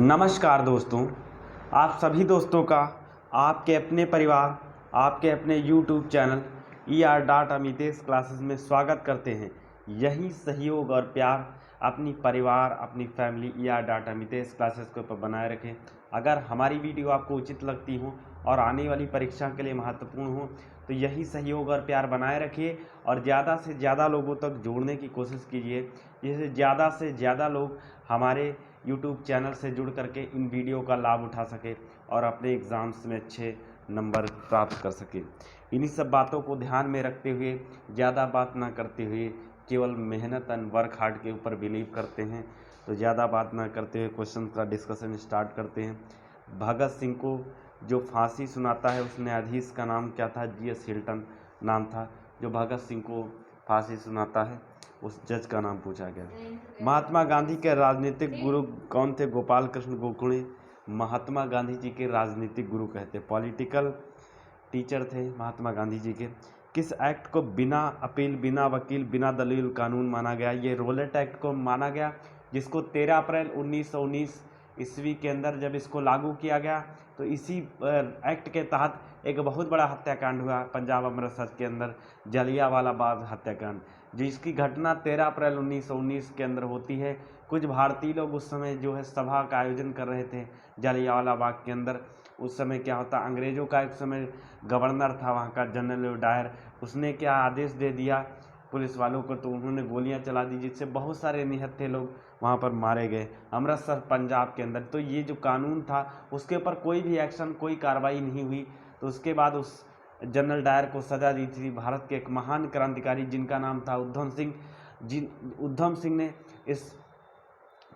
नमस्कार दोस्तों, आप सभी दोस्तों का आपके अपने परिवार, आपके अपने YouTube channel ER Amitesh classes में स्वागत करते हैं। यही सहयोग और प्यार अपनी परिवार, अपनी फैमिली ER अमितेश क्लासेस के ऊपर बनाए रखें। अगर हमारी वीडियो आपको उचित लगती हो और आने वाली परीक्षा के लिए महत्वपूर्ण हो तो यही सहयोग और प्यार बनाए रखिए और ज़्यादा से ज़्यादा लोगों तक जोड़ने की कोशिश कीजिए, जिससे ज़्यादा से ज़्यादा लोग हमारे यूट्यूब चैनल से जुड़ करके इन वीडियो का लाभ उठा सके और अपने एग्ज़ाम्स में अच्छे नंबर प्राप्त कर सके। इन्हीं सब बातों को ध्यान में रखते हुए, ज़्यादा बात ना करते हुए, केवल मेहनत एंड वर्क हार्ड के ऊपर बिलीव करते हैं, तो ज़्यादा बात ना करते हुए क्वेश्चन का डिस्कशन स्टार्ट करते हैं। भगत सिंह को जो फांसी सुनाता है उस न्यायाधीश का नाम क्या था? GS हिल्टन नाम था। जो भगत सिंह को फांसी सुनाता है उस जज का नाम पूछा गया। महात्मा गांधी के राजनीतिक गुरु कौन थे? गोपाल कृष्ण गोखले महात्मा गांधी जी के राजनीतिक गुरु कहते, पॉलिटिकल टीचर थे महात्मा गांधी जी के। किस एक्ट को बिना अपील, बिना वकील, बिना दलील कानून माना गया? ये रोलेट एक्ट को माना गया, जिसको 13 अप्रैल 1919 ईस्वी के अंदर जब इसको लागू किया गया तो इसी एक्ट के तहत एक बहुत बड़ा हत्याकांड हुआ पंजाब अमृतसर के अंदर, जलियांवाला बाग हत्याकांड, जिसकी घटना 13 अप्रैल 1919 के अंदर होती है। कुछ भारतीय लोग उस समय जो है सभा का आयोजन कर रहे थे जलियांवाला बाग के अंदर। उस समय क्या होता, अंग्रेज़ों का एक समय गवर्नर था वहाँ का, जनरल डायर, उसने क्या आदेश दे दिया पुलिस वालों को, तो उन्होंने गोलियां चला दी, जिससे बहुत सारे निहत्थे लोग वहाँ पर मारे गए अमृतसर पंजाब के अंदर। तो ये जो कानून था उसके ऊपर कोई भी एक्शन, कोई कार्रवाई नहीं हुई। तो उसके बाद उस जनरल डायर को सज़ा दी थी भारत के एक महान क्रांतिकारी जिनका नाम था उधम सिंह। उधम सिंह ने इस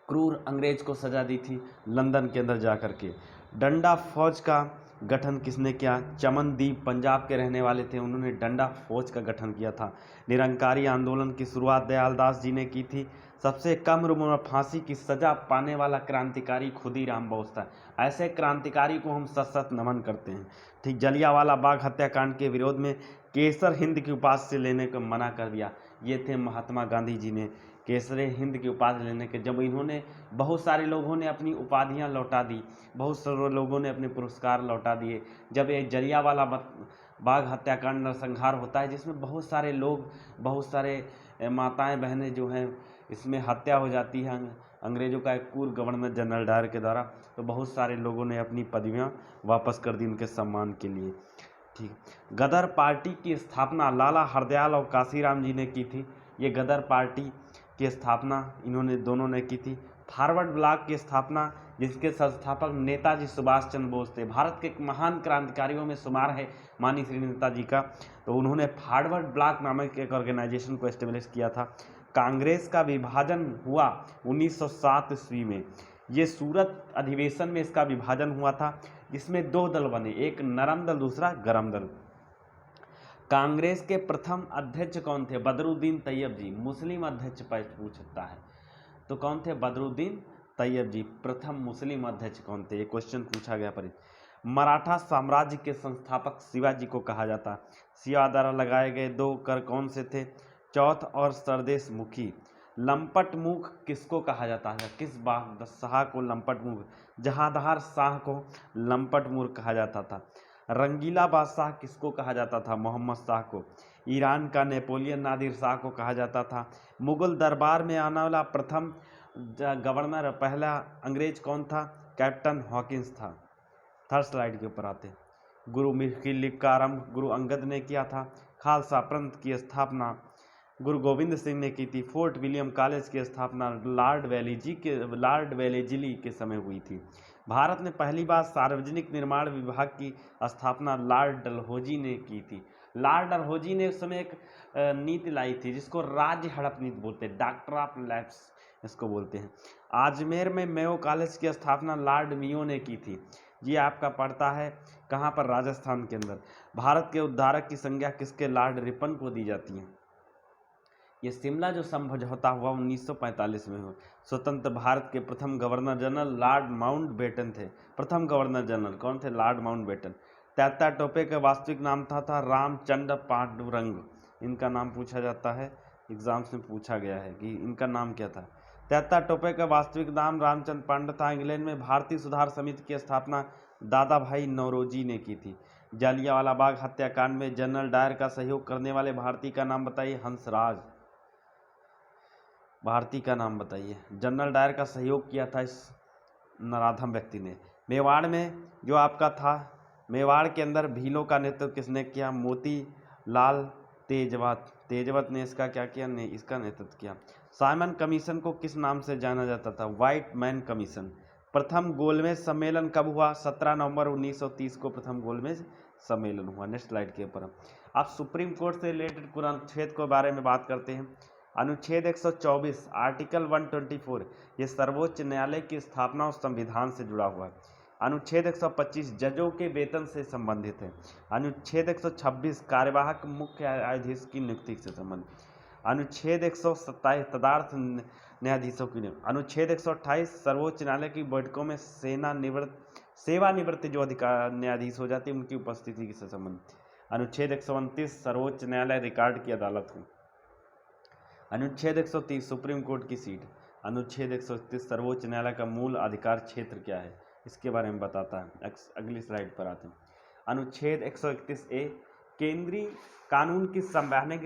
क्रूर अंग्रेज को सजा दी थी लंदन के अंदर जा कर के। डंडा फौज का गठन किसने किया? चमनदीप पंजाब के रहने वाले थे, उन्होंने डंडा फौज का गठन किया था। निरंकारी आंदोलन की शुरुआत दयालदास जी ने की थी। सबसे कम उम्र में फांसी की सजा पाने वाला क्रांतिकारी खुदीराम बोस था। ऐसे क्रांतिकारी को हम सत सत नमन करते हैं। ठीक, जलियांवाला बाग हत्याकांड के विरोध में केसर हिंद की उपाधि लेने को मना कर दिया। ये थे महात्मा गांधी जी ने केसर हिंद की उपाधि लेने के, जब इन्होंने, बहुत सारे लोगों ने अपनी उपाधियां लौटा दी, बहुत सारे लोगों ने अपने पुरस्कार लौटा दिए। जब ये जलियांवाला बाग हत्याकांड नरसंहार होता है जिसमें बहुत सारे लोग, बहुत सारे माताएं बहनें जो हैं, इसमें हत्या हो जाती है अंग्रेज़ों का एक क्रूर गवर्नर जनरल डायर के द्वारा, तो बहुत सारे लोगों ने अपनी पदवियां वापस कर दी उनके सम्मान के लिए। ठीक, गदर पार्टी की स्थापना लाला हरदयाल और काशीराम जी ने की थी। ये गदर पार्टी की स्थापना इन्होंने दोनों ने की थी। फॉरवर्ड ब्लॉक की स्थापना, जिसके संस्थापक नेताजी सुभाष चंद्र बोस थे, भारत के एक महान क्रांतिकारियों में शुमार है माननीय श्री नेताजी का, तो उन्होंने फॉरवर्ड ब्लॉक नामक एक ऑर्गेनाइजेशन को एस्टेब्लिश किया था। कांग्रेस का विभाजन हुआ 1907 ईस्वी में। ये सूरत अधिवेशन में इसका विभाजन हुआ था, जिसमें दो दल बने, एक नरम दल, दूसरा गरम दल। कांग्रेस के प्रथम अध्यक्ष कौन थे? बदरुद्दीन तैयब जी। मुस्लिम अध्यक्ष पूछ सकता है, तो कौन थे? बदरुद्दीन तैयब जी। प्रथम मुस्लिम अध्यक्ष कौन थे? ये क्वेश्चन पूछा गया परीक्षा। मराठा साम्राज्य के संस्थापक शिवाजी को कहा जाता। शिवा द्वारा लगाए गए 2 कर कौन से थे? चौथ और सरदेश मुखी। लंपट मुख किसको कहा जाता है? किस बादशाह को लंपट मुख? जहांदार शाह को लंपट मुख कहा जाता था। रंगीला बादशाह किसको कहा जाता था? मोहम्मद शाह को। ईरान का नेपोलियन नादिर शाह को कहा जाता था। मुगल दरबार में आने वाला प्रथम गवर्नर, पहला अंग्रेज कौन था? कैप्टन हॉकिंस था। थर्ड स्लाइड के ऊपर आते। गुरु मिल्क का आरंभ गुरु अंगद ने किया था। खालसा पंथ की स्थापना गुरु गोविंद सिंह ने की थी। फोर्ट विलियम कॉलेज की स्थापना लॉर्ड वेलेजिली के समय हुई थी। भारत में पहली बार सार्वजनिक निर्माण विभाग की स्थापना लॉर्ड डलहौजी ने की थी। लॉर्ड डलहौजी ने उस समय एक नीति लाई थी जिसको राज्य हड़प नीति बोलते हैं, डॉक्टर ऑफ लैप्स इसको बोलते हैं। अजमेर में मेयो कॉलेज की स्थापना लॉर्ड मियो ने की थी। ये आपका पड़ता है कहाँ पर? राजस्थान के अंदर। भारत के उद्धारक की संज्ञा किसके? लॉर्ड रिपन को दी जाती है। ये शिमला जो समझौता हुआ 1945 में हुआ। स्वतंत्र भारत के प्रथम गवर्नर जनरल लॉर्ड माउंटबेटन थे। प्रथम गवर्नर जनरल कौन थे? Lord Mountbatten. तात्या टोपे का वास्तविक नाम था रामचंद्र पांडुरंग। इनका नाम पूछा जाता है, एग्जाम्स में पूछा गया है कि इनका नाम क्या था। 73 टोपे का वास्तविक नाम रामचंद्र पांडे था। इंग्लैंड में भारतीय सुधार समिति की स्थापना दादा भाई नौरोजी ने की थी। जालियांवाला बाग हत्याकांड में जनरल डायर का सहयोग करने वाले भारतीय का नाम बताइए। हंसराज। भारतीय का नाम बताइए। जनरल डायर का सहयोग किया था इस नराधम व्यक्ति ने। मेवाड़ में जो आपका था, मेवाड़ के अंदर भीलों का नेतृत्व किसने किया? मोतीलाल तेजवत ने इसका क्या किया? ने इसका नेतृत्व किया। साइमन कमीशन को किस नाम से जाना जाता था? White man commission. प्रथम गोलमेज सम्मेलन कब हुआ? 17 नवंबर 1930 को प्रथम गोलमेज सम्मेलन हुआ। नेक्स्ट स्लाइड के ऊपर आप सुप्रीम कोर्ट से रिलेटेड कुछ अनुच्छेद के बारे में बात करते हैं। अनुच्छेद 124 आर्टिकल 124 ये सर्वोच्च न्यायालय की स्थापना और संविधान से जुड़ा हुआ है। अनुच्छेद 125 जजों के वेतन से संबंधित है। अनुच्छेद 126 कार्यवाहक मुख्य न्यायाधीश की नियुक्ति से संबंधित। अनुच्छेद 127 तदर्थ न्यायाधीशों की नियुक्ति। अनुच्छेद 128 सर्वोच्च न्यायालय की बैठकों में सेवानिवृत्त जो अधिकार न्यायाधीश हो जाती है उनकी उपस्थिति से संबंधित। अनुच्छेद 129 सर्वोच्च न्यायालय रिकॉर्ड की अदालत हो। अनुच्छेद 130 सुप्रीम कोर्ट की सीट। अनुच्छेद 131 सर्वोच्च न्यायालय का मूल अधिकार क्षेत्र क्या है, इसके बारे में बताता है। अगली स्लाइड पर आते हैं। अनुच्छेद 131 ए केंद्रीय कानून की संवैधानिक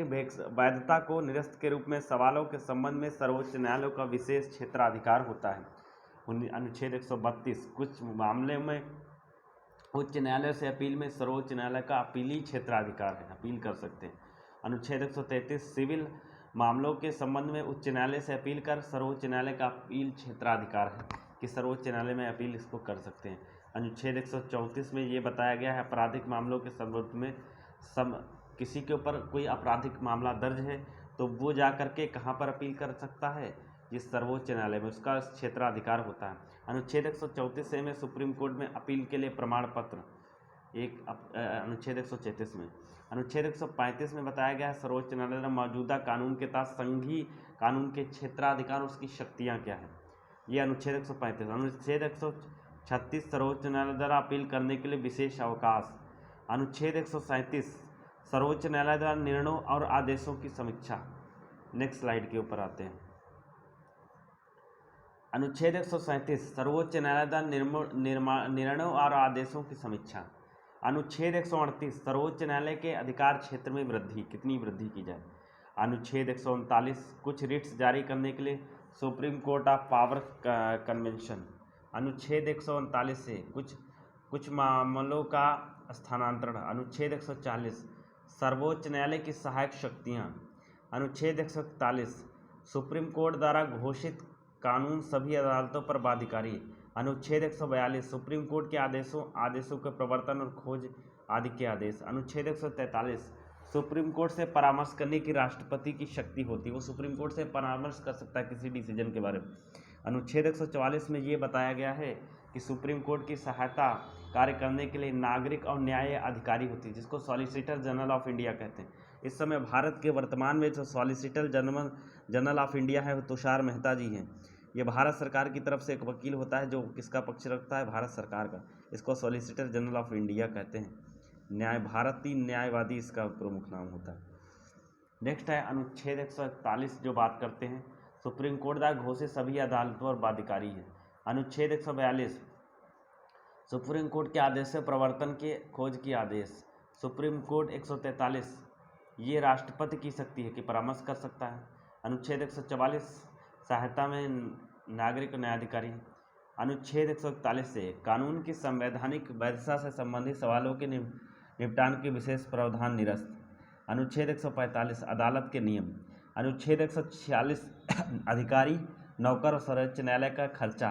वैधता को निरस्त के रूप में सवालों के संबंध में सर्वोच्च न्यायालय का विशेष क्षेत्राधिकार होता है। अनुच्छेद 132 कुछ मामले में उच्च न्यायालय से अपील में सर्वोच्च न्यायालय का अपीली क्षेत्राधिकार है, अपील कर सकते हैं। अनुच्छेद 133 सिविल मामलों के संबंध में उच्च न्यायालय से अपील कर सर्वोच्च न्यायालय का अपील क्षेत्राधिकार है कि सर्वोच्च न्यायालय में अपील इसको कर सकते हैं। अनुच्छेद 134 में ये बताया गया है आपराधिक मामलों के संबंध में किसी के ऊपर कोई आपराधिक मामला दर्ज है तो वो जा करके कहाँ पर अपील कर सकता है? जिस सर्वोच्च न्यायालय में, उसका क्षेत्राधिकार होता है। अनुच्छेद 134 में सुप्रीम कोर्ट में अपील के लिए प्रमाण पत्र एक अनुच्छेद 133 में। अनुच्छेद 135 में बताया गया है सर्वोच्च न्यायालय द्वारा मौजूदा कानून के तहत संघीय कानून के क्षेत्राधिकार उसकी शक्तियाँ क्या है, ये अनुच्छेद 135। अनुच्छेद 136 सर्वोच्च न्यायालय द्वारा अपील करने के लिए विशेष अवकाश। अनुच्छेद 137 सर्वोच्च न्यायालय द्वारा निर्णयों और आदेशों की समीक्षा। नेक्स्ट स्लाइड के ऊपर आते हैं। अनुच्छेद 137 सर्वोच्च न्यायालय द्वारा निर्णयों और आदेशों की समीक्षा। अनुच्छेद 138 सर्वोच्च न्यायालय के अधिकार क्षेत्र में वृद्धि, कितनी वृद्धि की जाए। अनुच्छेद 139 कुछ रिट्स जारी करने के लिए supreme court of power convention. अनुच्छेद 139 से कुछ मामलों का स्थानांतरण। अनुच्छेद 140 सर्वोच्च न्यायालय की सहायक शक्तियाँ। अनुच्छेद 141 सुप्रीम कोर्ट द्वारा घोषित कानून सभी अदालतों पर बाध्यकारी। अनुच्छेद 142 सुप्रीम कोर्ट के आदेशों के प्रवर्तन और खोज आदि के आदेश। अनुच्छेद 143 सुप्रीम कोर्ट से परामर्श करने की राष्ट्रपति की शक्ति होती है, वो सुप्रीम कोर्ट से परामर्श कर सकता है किसी डिसीजन के बारे में। अनुच्छेद 144 में ये बताया गया है कि सुप्रीम कोर्ट की सहायता कार्य करने के लिए नागरिक और न्याय अधिकारी होती है, जिसको सॉलिसिटर जनरल ऑफ इंडिया कहते हैं। इस समय भारत के वर्तमान में जो सॉलिसिटर जनरल ऑफ इंडिया है वो तुषार मेहता जी हैं। ये भारत सरकार की तरफ से एक वकील होता है जो किसका पक्ष रखता है? भारत सरकार का। इसको सॉलिसिटर जनरल ऑफ इंडिया कहते हैं। भारतीय न्यायवादी इसका प्रमुख नाम होता है। नेक्स्ट है अनुच्छेद 141 जो बात करते हैं सुप्रीम कोर्ट द्वारा घोषित सभी अदालतों और बाध्यकारी है। अनुच्छेद 142 सुप्रीम कोर्ट के आदेश से प्रवर्तन के खोज की आदेश। सुप्रीम कोर्ट 143 ये राष्ट्रपति की शक्ति है कि परामर्श कर सकता है। अनुच्छेद 144 सहायता में नागरिक न्यायाधिकारी। अनुच्छेद 141 से कानून की संवैधानिक वैधता से संबंधित सवालों के निपटान के विशेष प्रावधान निरस्त। अनुच्छेद 145 अदालत के नियम। अनुच्छेद 146 अधिकारी नौकर और सर्वोच्च न्यायालय का खर्चा।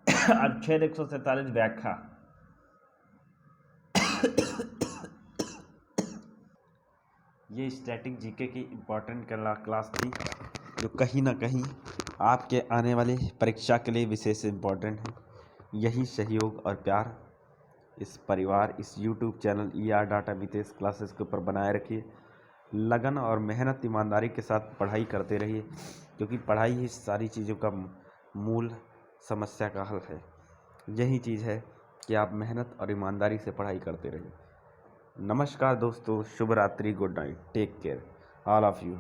अनुच्छेद 147 व्याख्या। ये स्टैटिक जीके की इम्पोर्टेंट क्लास थी जो कहीं ना कहीं आपके आने वाली परीक्षा के लिए विशेष इम्पोर्टेंट है। यही सहयोग और प्यार इस परिवार, इस YouTube channel ER data Mitesh classes के ऊपर बनाए रखिए। लगन और मेहनत ईमानदारी के साथ पढ़ाई करते रहिए, क्योंकि पढ़ाई ही सारी चीज़ों का मूल समस्या का हल है। यही चीज़ है कि आप मेहनत और ईमानदारी से पढ़ाई करते रहिए। नमस्कार दोस्तों, शुभ रात्रि, good night, take care all of you.